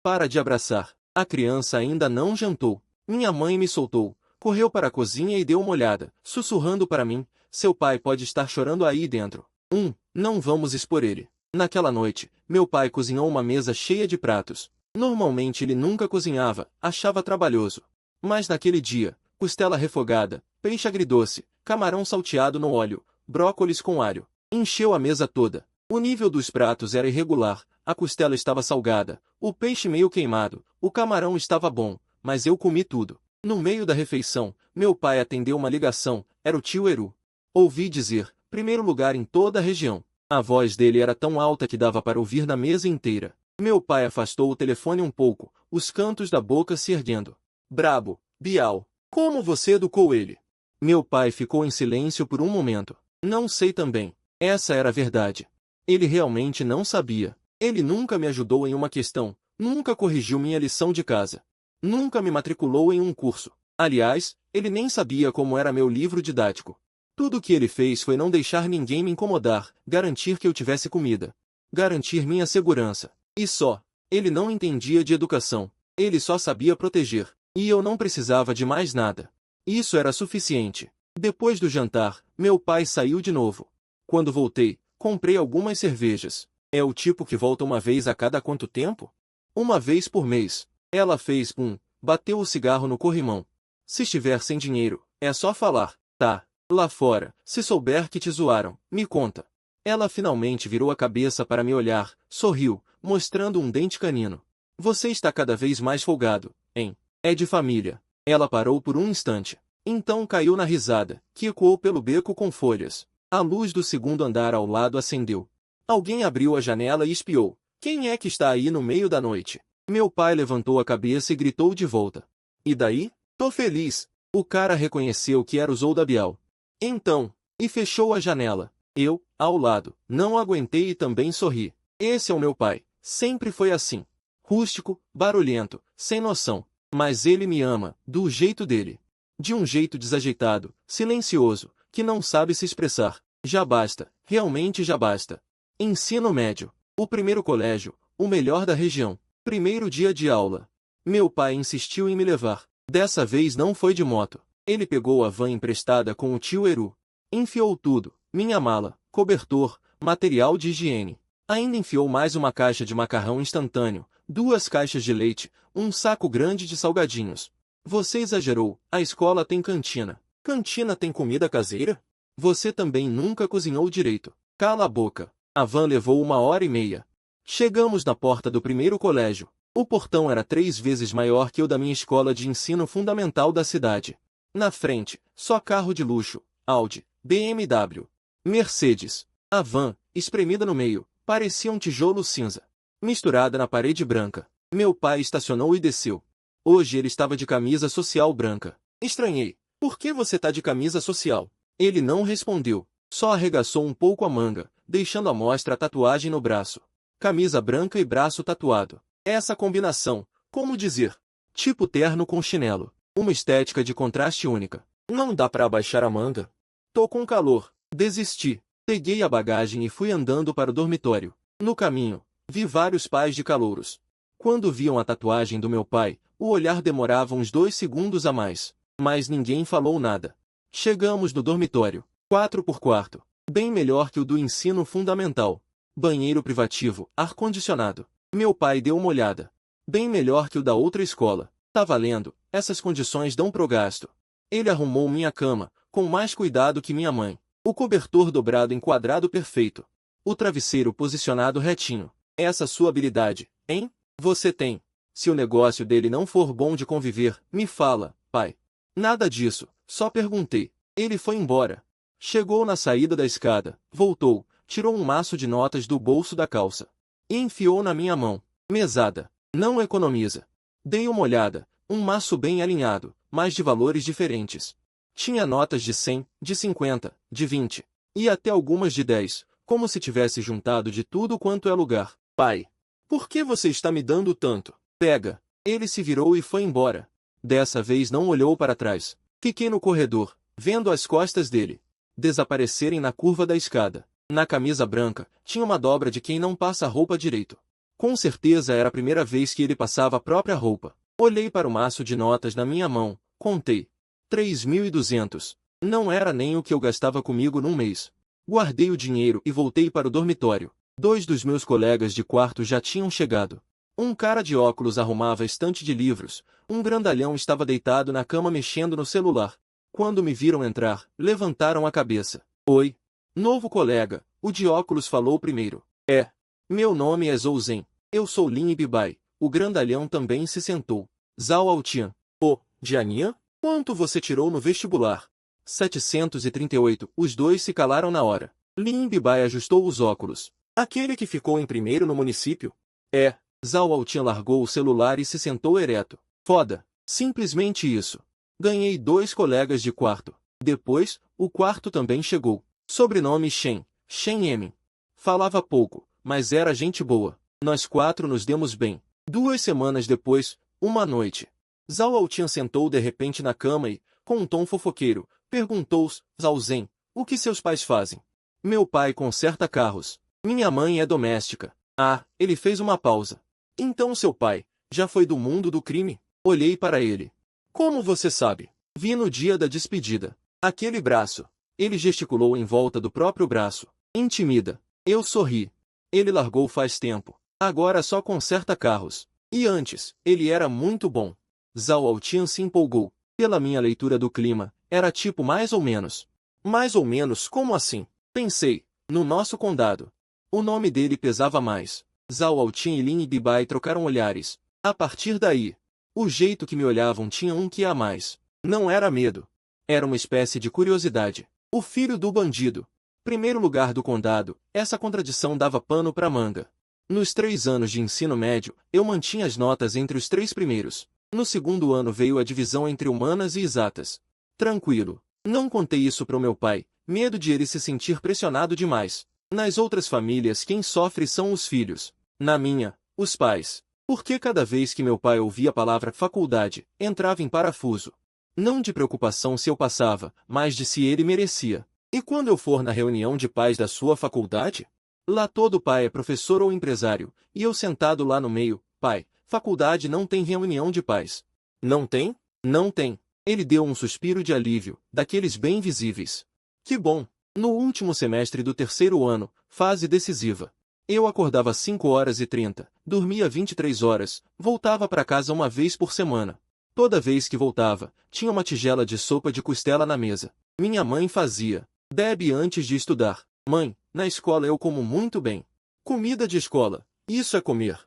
S1: Para de abraçar. A criança ainda não jantou. Minha mãe me soltou, correu para a cozinha e deu uma olhada, sussurrando para mim: seu pai pode estar chorando aí dentro. Não vamos expor ele. Naquela noite, meu pai cozinhou uma mesa cheia de pratos. Normalmente ele nunca cozinhava, achava trabalhoso. Mas naquele dia, costela refogada, peixe agridoce, camarão salteado no óleo, brócolis com alho. Encheu a mesa toda. O nível dos pratos era irregular, a costela estava salgada, o peixe meio queimado, o camarão estava bom, mas eu comi tudo. No meio da refeição, meu pai atendeu uma ligação, era o tio Eru. Ouvi dizer, primeiro lugar em toda a região. A voz dele era tão alta que dava para ouvir na mesa inteira. Meu pai afastou o telefone um pouco, os cantos da boca se erguendo. Brabo, Bial, como você educou ele? Meu pai ficou em silêncio por um momento. Não sei também. Essa era a verdade. Ele realmente não sabia. Ele nunca me ajudou em uma questão, nunca corrigiu minha lição de casa. Nunca me matriculou em um curso. Aliás, ele nem sabia como era meu livro didático. Tudo o que ele fez foi não deixar ninguém me incomodar, garantir que eu tivesse comida, garantir minha segurança. E só. Ele não entendia de educação. Ele só sabia proteger. E eu não precisava de mais nada. Isso era suficiente. Depois do jantar, meu pai saiu de novo. Quando voltei, comprei algumas cervejas. É o tipo que volta uma vez a cada quanto tempo? Uma vez por mês. Ela fez bateu o cigarro no corrimão. Se estiver sem dinheiro, é só falar. Tá. Lá fora, se souber que te zoaram, me conta. Ela finalmente virou a cabeça para me olhar, sorriu, mostrando um dente canino. Você está cada vez mais folgado, hein? É de família. Ela parou por um instante. Então caiu na risada, que ecoou pelo beco com folhas. A luz do segundo andar ao lado acendeu. Alguém abriu a janela e espiou. Quem é que está aí no meio da noite? Meu pai levantou a cabeça e gritou de volta. E daí? Tô feliz. O cara reconheceu que era o Zolda Bial. Então, e fechou a janela. Eu, ao lado, não aguentei e também sorri. Esse é o meu pai. Sempre foi assim. Rústico, barulhento, sem noção. Mas ele me ama, do jeito dele. De um jeito desajeitado, silencioso, que não sabe se expressar. Já basta, realmente já basta. Ensino médio. O primeiro colégio, o melhor da região. Primeiro dia de aula. Meu pai insistiu em me levar. Dessa vez não foi de moto. Ele pegou a van emprestada com o tio Eru. Enfiou tudo, minha mala, cobertor, material de higiene. Ainda enfiou mais uma caixa de macarrão instantâneo, 2 caixas de leite, um saco grande de salgadinhos. Você exagerou, a escola tem cantina. Cantina tem comida caseira? Você também nunca cozinhou direito. Cala a boca. A van levou 1h30. Chegamos na porta do primeiro colégio. O portão era 3 vezes maior que o da minha escola de ensino fundamental da cidade. Na frente, só carro de luxo, Audi, BMW, Mercedes. A van, espremida no meio, parecia um tijolo cinza, misturada na parede branca. Meu pai estacionou e desceu. Hoje ele estava de camisa social branca. Estranhei. Por que você tá de camisa social? Ele não respondeu. Só arregaçou um pouco a manga, deixando à mostra a tatuagem no braço. Camisa branca e braço tatuado. Essa combinação, como dizer, tipo terno com chinelo. Uma estética de contraste única. Não dá pra abaixar a manga. Tô com calor. Desisti. Peguei a bagagem e fui andando para o dormitório. No caminho, vi vários pais de calouros. Quando viam a tatuagem do meu pai, o olhar demorava uns 2 segundos a mais. Mas ninguém falou nada. Chegamos no dormitório. 4 por quarto. Bem melhor que o do ensino fundamental. Banheiro privativo, ar-condicionado. Meu pai deu uma olhada. Bem melhor que o da outra escola. Tá valendo, essas condições dão pro gasto. Ele arrumou minha cama, com mais cuidado que minha mãe. O cobertor dobrado em quadrado perfeito. O travesseiro posicionado retinho. Essa sua habilidade, hein? Você tem. Se o negócio dele não for bom de conviver, me fala, pai. Nada disso, só perguntei. Ele foi embora. Chegou na saída da escada, voltou, tirou um maço de notas do bolso da calça. E enfiou na minha mão. Mesada. Não economiza. Dei uma olhada, um maço bem alinhado, mas de valores diferentes. Tinha notas de 100, de 50, de 20, e até algumas de 10, como se tivesse juntado de tudo quanto é lugar. Pai, por que você está me dando tanto? Pega. Ele se virou e foi embora. Dessa vez não olhou para trás. Fiquei no corredor, vendo as costas dele desaparecerem na curva da escada. Na camisa branca, tinha uma dobra de quem não passa roupa direito. Com certeza era a primeira vez que ele passava a própria roupa. Olhei para o maço de notas na minha mão, contei. 3.200. Não era nem o que eu gastava comigo num mês. Guardei o dinheiro e voltei para o dormitório. 2 dos meus colegas de quarto já tinham chegado. Um cara de óculos arrumava a estante de livros, um grandalhão estava deitado na cama mexendo no celular. Quando me viram entrar, levantaram a cabeça. Oi. Novo colega, o de óculos falou primeiro. Meu nome é Zhou Zhen. Eu sou Lin Bibai. O grandalhão também se sentou. Zhao Altian. Jianian? Quanto você tirou no vestibular? 738. Os dois se calaram na hora. Lin Bibai ajustou os óculos. Aquele que ficou em primeiro no município? Zhao Altian largou o celular e se sentou ereto. Foda. Simplesmente isso. Ganhei 2 colegas de quarto. Depois, o quarto também chegou. Sobrenome Shen. Shen Emin. Falava pouco, mas era gente boa. Nós 4 nos demos bem. 2 semanas depois, uma noite. Zhao Altian sentou de repente na cama e, com um tom fofoqueiro, perguntou: Zhao Zhen, o que seus pais fazem? Meu pai conserta carros. Minha mãe é doméstica. Ele fez uma pausa. Então seu pai já foi do mundo do crime? Olhei para ele. Como você sabe? Vi no dia da despedida. Aquele braço. Ele gesticulou em volta do próprio braço. Intimida. Eu sorri. Ele largou faz tempo. Agora só conserta carros. E antes, ele era muito bom. Zhao Altian se empolgou. Pela minha leitura do clima, era tipo mais ou menos. Mais ou menos como assim? Pensei. No nosso condado. O nome dele pesava mais. Zhao Altian e Lin Bibai trocaram olhares. A partir daí, o jeito que me olhavam tinha um que a mais. Não era medo. Era uma espécie de curiosidade. O filho do bandido. Primeiro lugar do condado, essa contradição dava pano para manga. Nos 3 anos de ensino médio, eu mantinha as notas entre os 3 primeiros. No segundo ano veio a divisão entre humanas e exatas. Tranquilo. Não contei isso para o meu pai, medo de ele se sentir pressionado demais. Nas outras famílias quem sofre são os filhos. Na minha, os pais. Porque cada vez que meu pai ouvia a palavra faculdade, entrava em parafuso. Não de preocupação se eu passava, mas de se ele merecia. E quando eu for na reunião de pais da sua faculdade? Lá todo pai é professor ou empresário, e eu sentado lá no meio, pai, faculdade não tem reunião de pais. Não tem? Não tem. Ele deu um suspiro de alívio, daqueles bem visíveis. Que bom! No último semestre do 3º ano, fase decisiva. Eu acordava 5h30, dormia 23 horas, voltava para casa uma vez por semana. Toda vez que voltava, tinha uma tigela de sopa de costela na mesa. Minha mãe fazia. Bebe antes de estudar. Mãe, na escola eu como muito bem. Comida de escola. Isso é comer.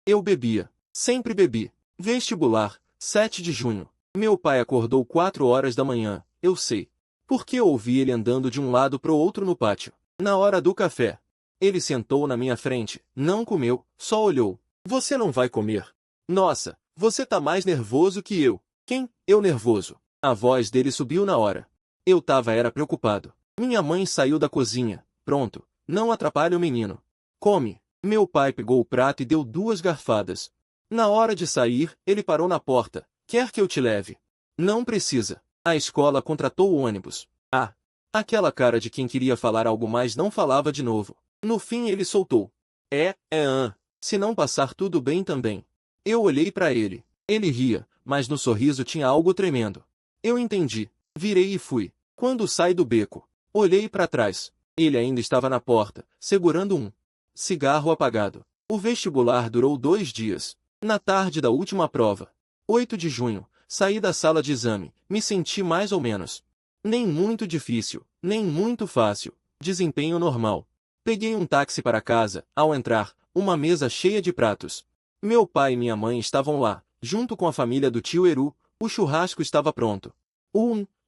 S1: Eu bebia. Sempre bebi. Vestibular, 7 de junho. Meu pai acordou 4 horas da manhã, eu sei. Porque eu ouvi ele andando de um lado pro outro no pátio. Na hora do café. Ele sentou na minha frente, não comeu, só olhou. Você não vai comer? Nossa, você tá mais nervoso que eu. Quem? Eu nervoso. A voz dele subiu na hora. Eu era preocupado. Minha mãe saiu da cozinha. Pronto, não atrapalhe o menino. Come. Meu pai pegou o prato e deu 2 garfadas. Na hora de sair, ele parou na porta. Quer que eu te leve? Não precisa. A escola contratou o ônibus. Ah! Aquela cara de quem queria falar algo mas não falava de novo. No fim ele soltou. Se não passar tudo bem também. Eu olhei para ele. Ele ria, mas no sorriso tinha algo tremendo. Eu entendi. Virei e fui. Quando saí do beco, olhei para trás. Ele ainda estava na porta, segurando um cigarro apagado. O vestibular durou 2 dias. Na tarde da última prova, 8 de junho, saí da sala de exame, me senti mais ou menos. Nem muito difícil, nem muito fácil. Desempenho normal. Peguei um táxi para casa. Ao entrar, uma mesa cheia de pratos. Meu pai e minha mãe estavam lá, junto com a família do tio Eru. O churrasco estava pronto.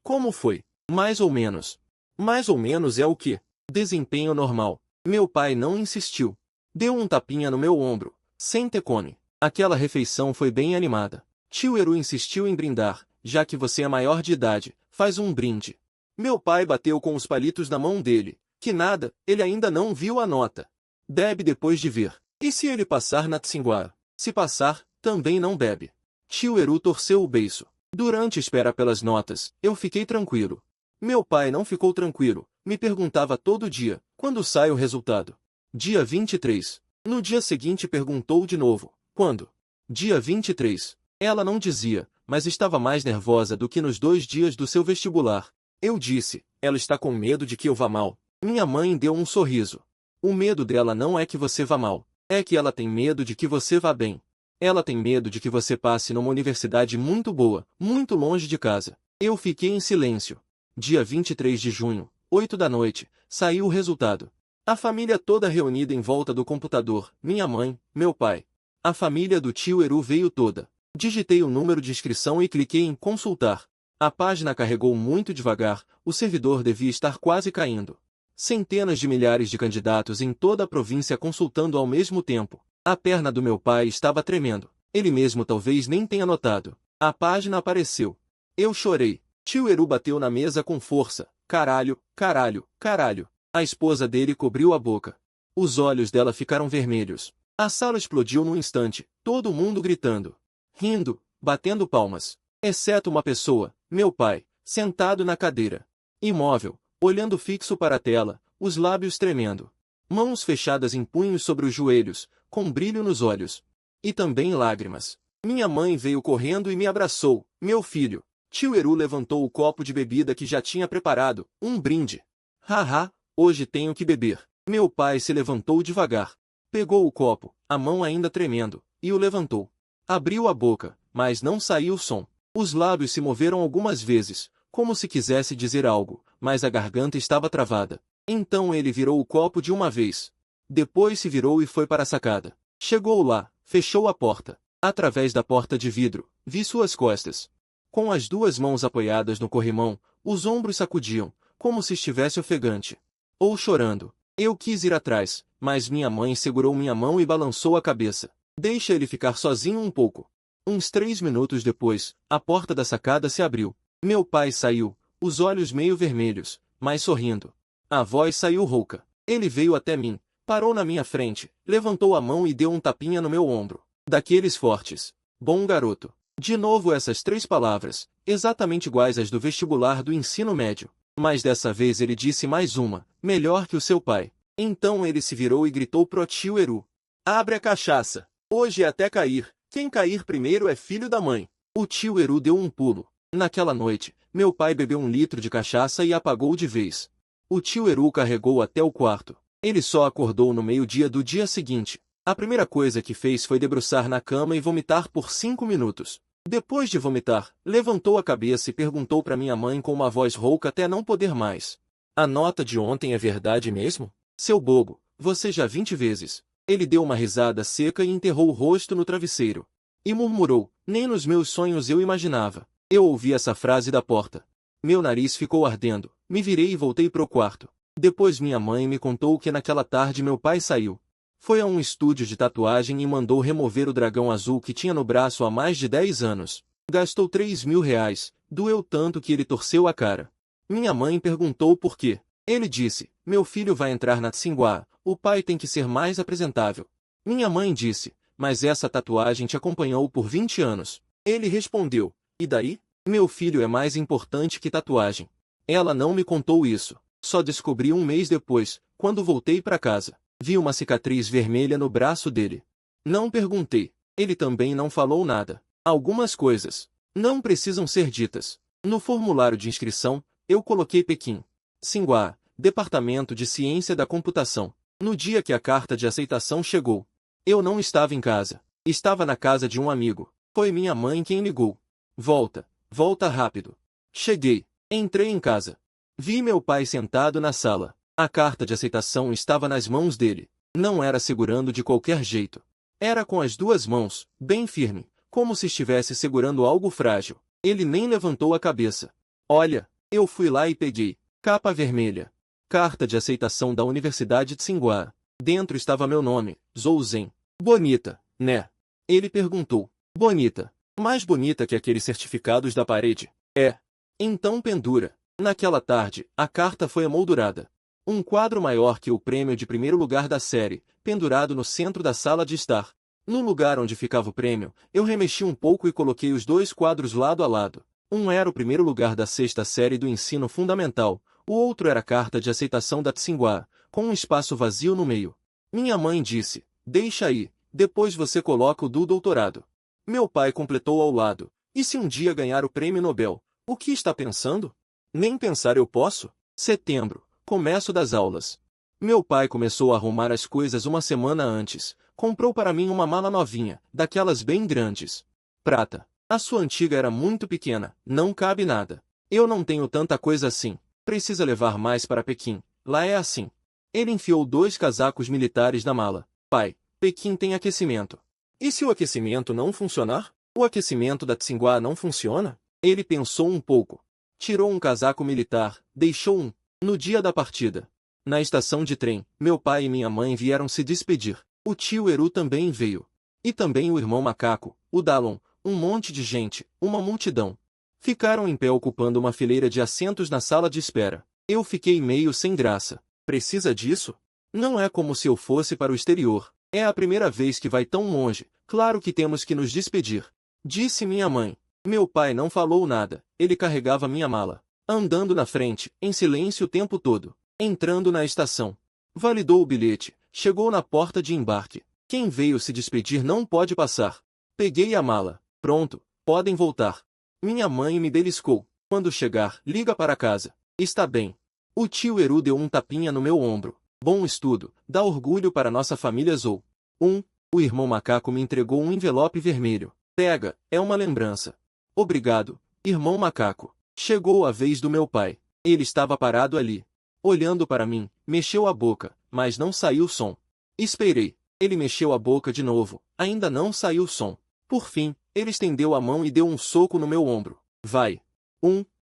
S1: Como foi? Mais ou menos. Mais ou menos é o quê? Desempenho normal. Meu pai não insistiu. Deu um tapinha no meu ombro. Sente come. Aquela refeição foi bem animada. Tio Eru insistiu em brindar. Já que você é maior de idade, faz um brinde. Meu pai bateu com os palitos na mão dele. Que nada, ele ainda não viu a nota. Bebe depois de ver. E se ele passar na Tsinghua? Se passar, também não bebe. Tio Eru torceu o beiço. Durante a espera pelas notas, eu fiquei tranquilo. Meu pai não ficou tranquilo. Me perguntava todo dia, quando sai o resultado? Dia 23. No dia seguinte perguntou de novo. Quando? Dia 23. Ela não dizia, mas estava mais nervosa do que nos 2 dias do seu vestibular. Eu disse, ela está com medo de que eu vá mal. Minha mãe deu um sorriso. O medo dela não é que você vá mal. É que ela tem medo de que você vá bem. Ela tem medo de que você passe numa universidade muito boa, muito longe de casa. Eu fiquei em silêncio. Dia 23 de junho, 8 da noite, saiu o resultado. A família toda reunida em volta do computador, minha mãe, meu pai. A família do tio Eru veio toda. Digitei o número de inscrição e cliquei em consultar. A página carregou muito devagar, o servidor devia estar quase caindo. Centenas de milhares de candidatos em toda a província consultando ao mesmo tempo. A perna do meu pai estava tremendo. Ele mesmo talvez nem tenha notado. A página apareceu. Eu chorei. Tio Eru bateu na mesa com força. Caralho, caralho, caralho. A esposa dele cobriu a boca. Os olhos dela ficaram vermelhos. A sala explodiu num instante, todo mundo gritando. Rindo, batendo palmas. Exceto uma pessoa, meu pai, sentado na cadeira. Imóvel, olhando fixo para a tela, os lábios tremendo. Mãos fechadas em punhos sobre os joelhos, com brilho nos olhos. E também lágrimas. Minha mãe veio correndo e me abraçou. Meu filho. Tio Eru levantou o copo de bebida que já tinha preparado. Um brinde. Haha, hoje tenho que beber. Meu pai se levantou devagar. Pegou o copo, a mão ainda tremendo, e o levantou. Abriu a boca, mas não saiu som. Os lábios se moveram algumas vezes, como se quisesse dizer algo, mas a garganta estava travada. Então ele virou o copo de uma vez. Depois se virou e foi para a sacada. Chegou lá, fechou a porta. Através da porta de vidro, vi suas costas. Com as 2 mãos apoiadas no corrimão, os ombros sacudiam, como se estivesse ofegante. Ou chorando. Eu quis ir atrás, mas minha mãe segurou minha mão e balançou a cabeça. Deixa ele ficar sozinho um pouco. Uns 3 minutos depois, a porta da sacada se abriu. Meu pai saiu, os olhos meio vermelhos, mas sorrindo. A voz saiu rouca. Ele veio até mim, parou na minha frente, levantou a mão e deu um tapinha no meu ombro. Daqueles fortes. Bom garoto. De novo essas 3 palavras, exatamente iguais às do vestibular do ensino médio. Mas dessa vez ele disse mais uma, melhor que o seu pai. Então ele se virou e gritou pro tio Eru. Abre a cachaça. Hoje é até cair. Quem cair primeiro é filho da mãe. O tio Eru deu um pulo. Naquela noite, meu pai bebeu 1 litro de cachaça e apagou de vez. O tio Eru carregou até o quarto. Ele só acordou no meio-dia do dia seguinte. A primeira coisa que fez foi debruçar na cama e vomitar por 5 minutos. Depois de vomitar, levantou a cabeça e perguntou para minha mãe com uma voz rouca até não poder mais. A nota de ontem é verdade mesmo? Seu bobo, você já 20 vezes. Ele deu uma risada seca e enterrou o rosto no travesseiro. E murmurou, nem nos meus sonhos eu imaginava. Eu ouvi essa frase da porta. Meu nariz ficou ardendo, me virei e voltei pro quarto. Depois minha mãe me contou que naquela tarde meu pai saiu. Foi a um estúdio de tatuagem e mandou remover o dragão azul que tinha no braço há mais de 10 anos. Gastou 3.000 reais, doeu tanto que ele torceu a cara. Minha mãe perguntou por quê. Ele disse, meu filho vai entrar na Tsinghua, o pai tem que ser mais apresentável. Minha mãe disse, mas essa tatuagem te acompanhou por 20 anos. Ele respondeu, e daí? Meu filho é mais importante que tatuagem. Ela não me contou isso. Só descobri um mês depois, quando voltei para casa. Vi uma cicatriz vermelha no braço dele. Não perguntei. Ele também não falou nada. Algumas coisas não precisam ser ditas. No formulário de inscrição, eu coloquei Pequim. Tsinghua, Departamento de Ciência da Computação. No dia que a carta de aceitação chegou, eu não estava em casa. Estava na casa de um amigo. Foi minha mãe quem ligou. Volta, volta rápido. Cheguei. Entrei em casa. Vi meu pai sentado na sala. A carta de aceitação estava nas mãos dele. Não era segurando de qualquer jeito. Era com as duas mãos, bem firme, como se estivesse segurando algo frágil. Ele nem levantou a cabeça. Olha, eu fui lá e peguei. Capa vermelha. Carta de aceitação da Universidade de Tsinghua. Dentro estava meu nome, Zhou Zhen. Bonita, né? Ele perguntou. Bonita. Mais bonita que aqueles certificados da parede. É. Então pendura. Naquela tarde, a carta foi emoldurada. Um quadro maior que o prêmio de primeiro lugar da série, pendurado no centro da sala de estar. No lugar onde ficava o prêmio, eu remexi um pouco e coloquei os dois quadros lado a lado. Um era o primeiro lugar da sexta série do ensino fundamental, o outro era a carta de aceitação da Tsinghua, com um espaço vazio no meio. Minha mãe disse, deixa aí, depois você coloca o do doutorado. Meu pai completou ao lado, e se um dia ganhar o prêmio Nobel, o que está pensando? Nem pensar eu posso? Setembro, começo das aulas. Meu pai começou a arrumar as coisas uma semana antes. Comprou para mim uma mala novinha, daquelas bem grandes. Prata. A sua antiga era muito pequena, não cabe nada. Eu não tenho tanta coisa assim. Precisa levar mais para Pequim. Lá é assim. Ele enfiou 2 casacos militares na mala. Pai, Pequim tem aquecimento. E se o aquecimento não funcionar? O aquecimento da Tsinghua não funciona? Ele pensou um pouco. Tirou um casaco militar, deixou um. No dia da partida. Na estação de trem, meu pai e minha mãe vieram se despedir. O tio Eru também veio. E também o irmão Macaco, o Dalon, um monte de gente, uma multidão. Ficaram em pé ocupando uma fileira de assentos na sala de espera. Eu fiquei meio sem graça. Precisa disso? Não é como se eu fosse para o exterior. É a primeira vez que vai tão longe. Claro que temos que nos despedir. Disse minha mãe. Meu pai não falou nada. Ele carregava minha mala. Andando na frente, em silêncio o tempo todo. Entrando na estação. Validou o bilhete. Chegou na porta de embarque. Quem veio se despedir não pode passar. Peguei a mala. Pronto, podem voltar. Minha mãe me beliscou. Quando chegar, liga para casa. Está bem. O tio Eru deu um tapinha no meu ombro. Bom estudo, dá orgulho para nossa família Zou. O irmão Macaco me entregou um envelope vermelho. Pega, é uma lembrança. Obrigado, irmão Macaco. Chegou a vez do meu pai. Ele estava parado ali. Olhando para mim, mexeu a boca, mas não saiu som. Esperei. Ele mexeu a boca de novo. Ainda não saiu som. Por fim, ele estendeu a mão e deu um soco no meu ombro. Vai.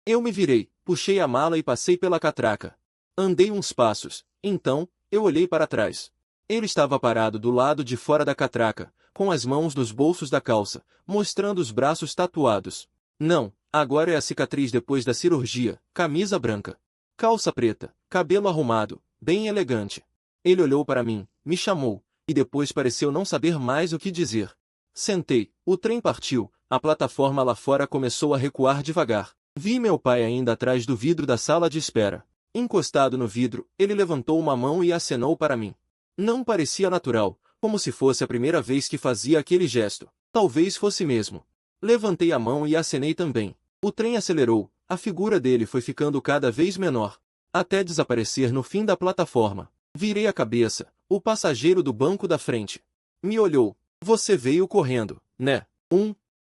S1: Eu me virei, puxei a mala e passei pela catraca. Andei uns passos. Então, eu olhei para trás. Ele estava parado do lado de fora da catraca, com as mãos nos bolsos da calça, mostrando os braços tatuados. Não, agora é a cicatriz depois da cirurgia, camisa branca. Calça preta, cabelo arrumado, bem elegante. Ele olhou para mim, me chamou, e depois pareceu não saber mais o que dizer. Sentei, o trem partiu, a plataforma lá fora começou a recuar devagar. Vi meu pai ainda atrás do vidro da sala de espera. Encostado no vidro, ele levantou uma mão e acenou para mim. Não parecia natural, como se fosse a primeira vez que fazia aquele gesto. Talvez fosse mesmo. Levantei a mão e acenei também. O trem acelerou, a figura dele foi ficando cada vez menor, até desaparecer no fim da plataforma. Virei a cabeça, o passageiro do banco da frente me olhou. Você veio correndo, né?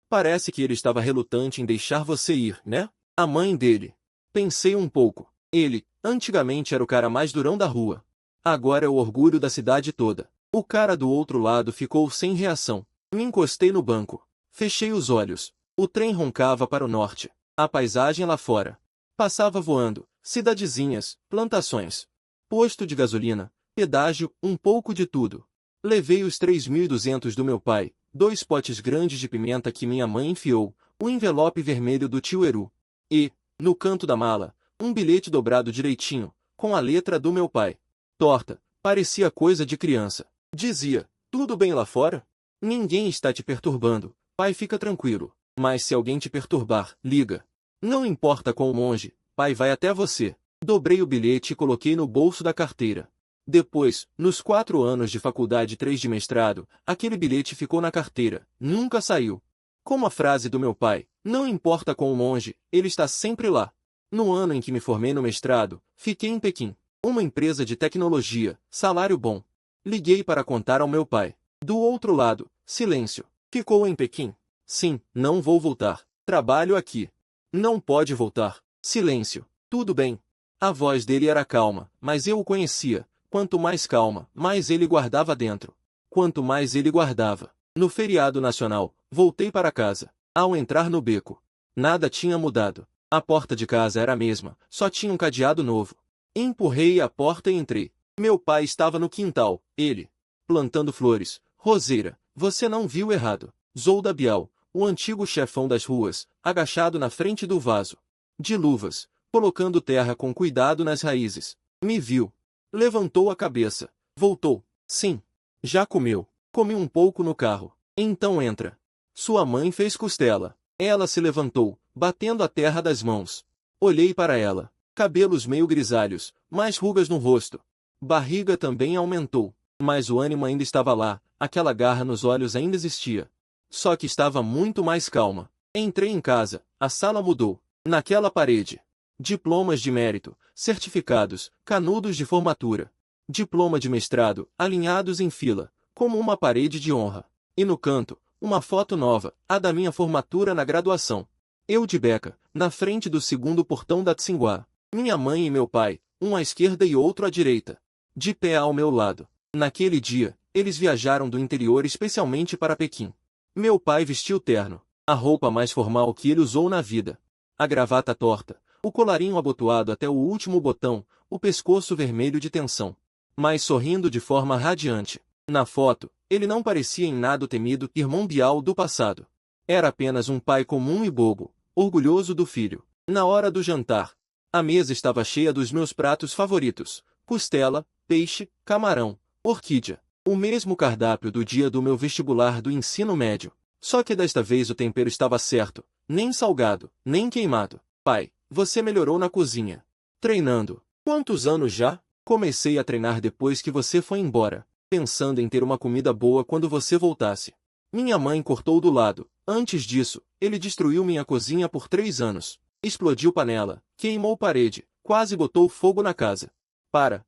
S1: Parece que ele estava relutante em deixar você ir, né? A mãe dele. Pensei um pouco. Ele, antigamente era o cara mais durão da rua. Agora é o orgulho da cidade toda. O cara do outro lado ficou sem reação. Me encostei no banco. Fechei os olhos. O trem roncava para o norte. A paisagem lá fora. Passava voando. Cidadezinhas, plantações. Posto de gasolina, pedágio, um pouco de tudo. Levei os 3.200 do meu pai, 2 potes grandes de pimenta que minha mãe enfiou, o envelope vermelho do tio Eru. E, no canto da mala, um bilhete dobrado direitinho, com a letra do meu pai. Torta, parecia coisa de criança. Dizia, tudo bem lá fora? Ninguém está te perturbando, pai, fica tranquilo. Mas se alguém te perturbar, liga. Não importa quão longe, pai vai até você. Dobrei o bilhete e coloquei no bolso da carteira. Depois, nos 4 anos de faculdade e 3 de mestrado, aquele bilhete ficou na carteira, nunca saiu. Como a frase do meu pai, não importa quão longe, ele está sempre lá. No ano em que me formei no mestrado, fiquei em Pequim. Uma empresa de tecnologia, salário bom. Liguei para contar ao meu pai. Do outro lado, silêncio. Ficou em Pequim? Sim, não vou voltar. Trabalho aqui. Não pode voltar. Silêncio. Tudo bem. A voz dele era calma, mas eu o conhecia. Quanto mais calma, mais ele guardava dentro. Quanto mais ele guardava. No feriado nacional, voltei para casa. Ao entrar no beco, nada tinha mudado. A porta de casa era a mesma, só tinha um cadeado novo. Empurrei a porta e entrei. Meu pai estava no quintal, ele, plantando flores. Roseira, você não viu errado. Zolda Bial, o antigo chefão das ruas, agachado na frente do vaso. De luvas, colocando terra com cuidado nas raízes. Me viu. Levantou a cabeça. Voltou. Sim. Já comeu. Comi um pouco no carro. Então entra. Sua mãe fez costela. Ela se levantou, batendo a terra das mãos. Olhei para ela. Cabelos meio grisalhos, mais rugas no rosto. Barriga também aumentou. Mas o ânimo ainda estava lá, aquela garra nos olhos ainda existia. Só que estava muito mais calma. Entrei em casa, a sala mudou. Naquela parede. Diplomas de mérito, certificados, canudos de formatura. Diploma de mestrado, alinhados em fila, como uma parede de honra. E no canto, uma foto nova, a da minha formatura na graduação. Eu de beca, na frente do segundo portão da Tsinghua. Minha mãe e meu pai, um à esquerda e outro à direita. De pé ao meu lado. Naquele dia, eles viajaram do interior especialmente para Pequim. Meu pai vestiu terno, a roupa mais formal que ele usou na vida. A gravata torta, o colarinho abotoado até o último botão, o pescoço vermelho de tensão. Mas sorrindo de forma radiante. Na foto, ele não parecia em nada o temido irmão Bial do passado. Era apenas um pai comum e bobo, orgulhoso do filho. Na hora do jantar, a mesa estava cheia dos meus pratos favoritos: costela, peixe, camarão, orquídea. O mesmo cardápio do dia do meu vestibular do ensino médio. Só que desta vez o tempero estava certo, nem salgado, nem queimado. Pai, você melhorou na cozinha. Treinando. Quantos anos já? Comecei a treinar depois que você foi embora, pensando em ter uma comida boa quando você voltasse. Minha mãe cortou do lado. Antes disso, ele destruiu minha cozinha por 3 anos. Explodiu panela, queimou parede, quase botou fogo na casa. Para.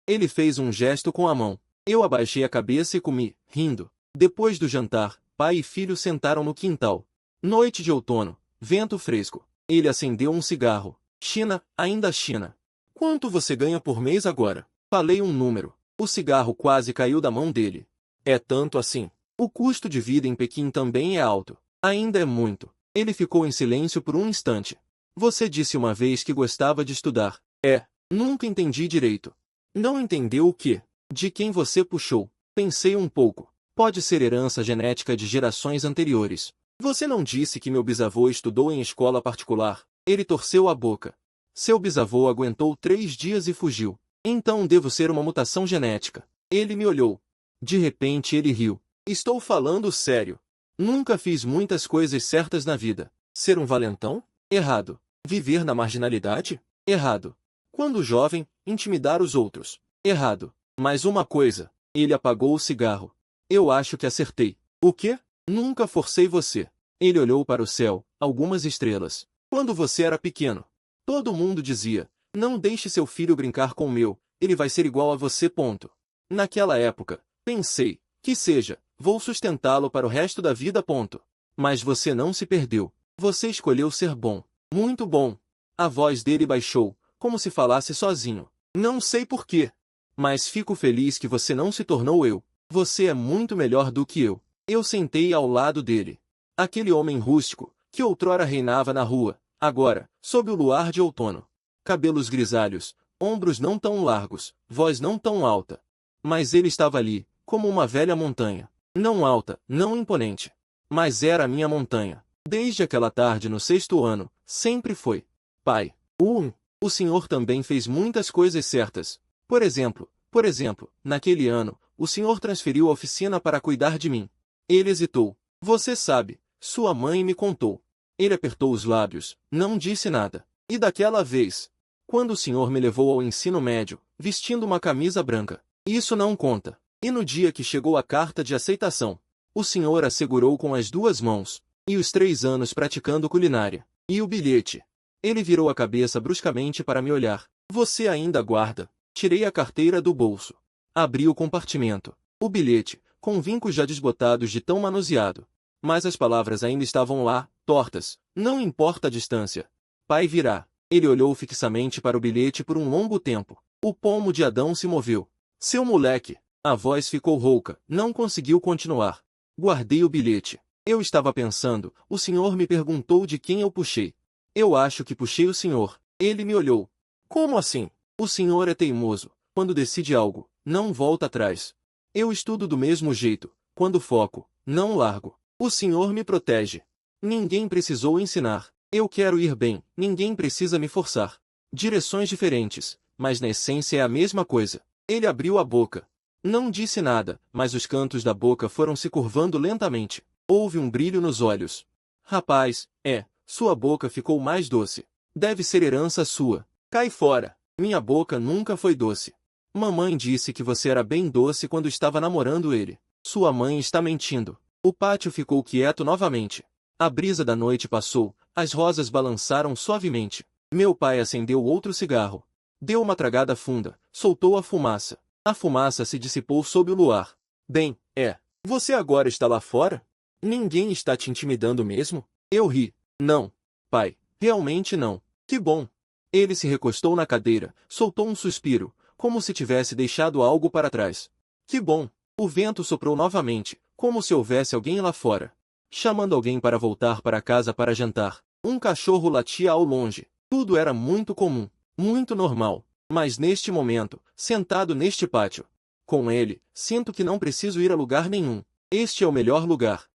S1: Ele fez um gesto com a mão. Eu abaixei a cabeça e comi, rindo. Depois do jantar, pai e filho sentaram no quintal. Noite de outono, vento fresco. Ele acendeu um cigarro. China, ainda China. Quanto você ganha por mês agora? Falei um número. O cigarro quase caiu da mão dele. É tanto assim. O custo de vida em Pequim também é alto. Ainda é muito. Ele ficou em silêncio por um instante. Você disse uma vez que gostava de estudar. Nunca entendi direito. Não entendeu o quê? De quem você puxou? Pensei um pouco. Pode ser herança genética de gerações anteriores. Você não disse que meu bisavô estudou em escola particular? Ele torceu a boca. Seu bisavô aguentou 3 dias e fugiu. Então devo ser uma mutação genética. Ele me olhou. De repente ele riu. Estou falando sério. Nunca fiz muitas coisas certas na vida. Ser um valentão? Errado. Viver na marginalidade? Errado. Quando jovem, intimidar os outros? Errado. Mas uma coisa. Ele apagou o cigarro. Eu acho que acertei. O quê? Nunca forcei você. Ele olhou para o céu, algumas estrelas. Quando você era pequeno, todo mundo dizia: não deixe seu filho brincar com o meu, ele vai ser igual a você. Ponto. Naquela época, pensei, que seja, vou sustentá-lo para o resto da vida. Ponto. Mas você não se perdeu. Você escolheu ser bom. Muito bom. A voz dele baixou, como se falasse sozinho. Não sei porquê. Mas fico feliz que você não se tornou eu. Você é muito melhor do que eu. Eu sentei ao lado dele. Aquele homem rústico, que outrora reinava na rua, agora, sob o luar de outono. Cabelos grisalhos, ombros não tão largos, voz não tão alta. Mas ele estava ali, como uma velha montanha. Não alta, não imponente. Mas era a minha montanha. Desde aquela tarde no 6º ano, sempre foi. Pai. O senhor também fez muitas coisas certas. Por exemplo, naquele ano, o senhor transferiu a oficina para cuidar de mim. Ele hesitou. Você sabe, Sua mãe me contou. Ele apertou os lábios, não disse nada. E daquela vez, quando o senhor me levou ao ensino médio, vestindo uma camisa branca, isso não conta. E no dia que chegou a carta de aceitação, o senhor a segurou com as 2 mãos. E os 3 anos praticando culinária. E o bilhete? Ele virou a cabeça bruscamente para me olhar. Você ainda guarda? Tirei a carteira do bolso. Abri o compartimento. O bilhete, com vincos já desbotados de tão manuseado. Mas as palavras ainda estavam lá, tortas. Não importa a distância. Pai virá. Ele olhou fixamente para o bilhete por um longo tempo. O pomo de Adão se moveu. Seu moleque. A voz ficou rouca. Não conseguiu continuar. Guardei o bilhete. Eu estava pensando, o senhor me perguntou de quem eu puxei. Eu acho que puxei o senhor. Ele me olhou. Como assim? O senhor é teimoso. Quando decide algo, não volta atrás. Eu estudo do mesmo jeito. Quando foco, não largo. O senhor me protege. Ninguém precisou ensinar. Eu quero ir bem. Ninguém precisa me forçar. Direções diferentes, mas na essência é a mesma coisa. Ele abriu a boca. Não disse nada, mas os cantos da boca foram se curvando lentamente. Houve um brilho nos olhos. Rapaz, sua boca ficou mais doce. Deve ser herança sua. Cai fora. Minha boca nunca foi doce. Mamãe disse que você era bem doce quando estava namorando ele. Sua mãe está mentindo. O pátio ficou quieto novamente. A brisa da noite passou, as rosas balançaram suavemente. Meu pai acendeu outro cigarro. Deu uma tragada funda, soltou a fumaça. A fumaça se dissipou sob o luar. Bem, você agora está lá fora? Ninguém está te intimidando mesmo? Eu ri. Não, pai, realmente não. Que bom. Ele se recostou na cadeira, soltou um suspiro, como se tivesse deixado algo para trás. Que bom. O vento soprou novamente, como se houvesse alguém lá fora. Chamando alguém para voltar para casa para jantar. Um cachorro latia ao longe. Tudo era muito comum, muito normal. Mas neste momento, sentado neste pátio, com ele, sinto que não preciso ir a lugar nenhum. Este é o melhor lugar.